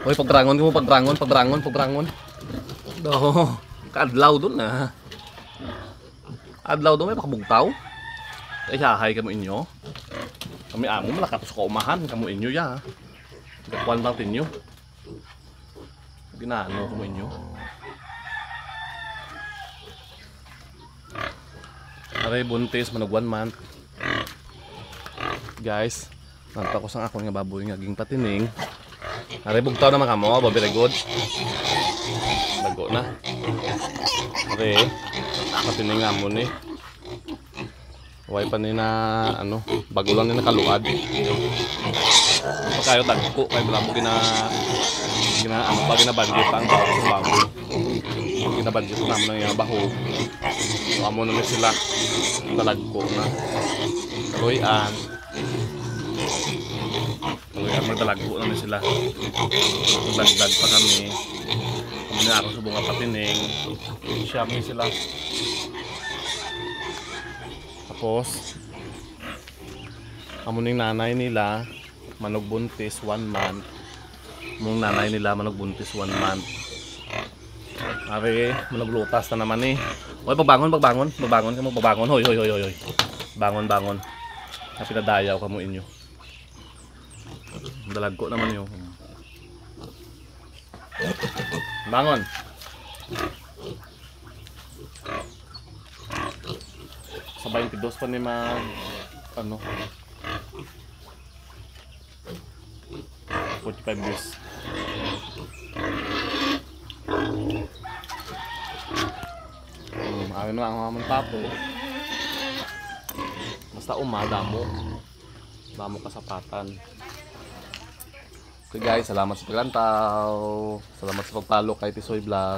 Oy, pagrangon mo, pagrangon. Do, kaadlaw doon na. Adlaw doon may pakabugtaw. Ay hahay kamo inyo. Kami amo malakapos ko umahan kamo inyo ya. Gapuan lang tinyo. Ginano kamo inyo. Aray buntis manug 1 month. Guys, nanta ko sang ako nga baboy nga ging patining. Aray bugtaw naman kamo, very good. Dago na. Aray, patining nga mo ni. Way pa ni na ano, bago lang ni nakaluad. Pagkayo tagko kay wala mo gina ano pa ginabudget ang bago sa baboy. Ginabudget naman ng baho. Amo na sila talagko na. Kaluyan magdalagko na sila. Magdagdag pa kami. Kami na ako sa bunga patining. Siyam sila. Tapos amo ning nanay nila manog buntis 1 month. Mong nanay nila manog buntis 1 month. Ari, managlutas na naman eh. Hoy, pagbangon kamo, pagbangon. Hoy. Bangon. Napinadayaw kamo inyo. Dalagko naman yo. Bangon. Sa 22 pa ni mag ano 45 years. Amin na ang mamang tapo. Basta damo kasapatan. Okay guys, salamat sa paglantaw. Salamat sa pagpalo kay Tisoy Vlog.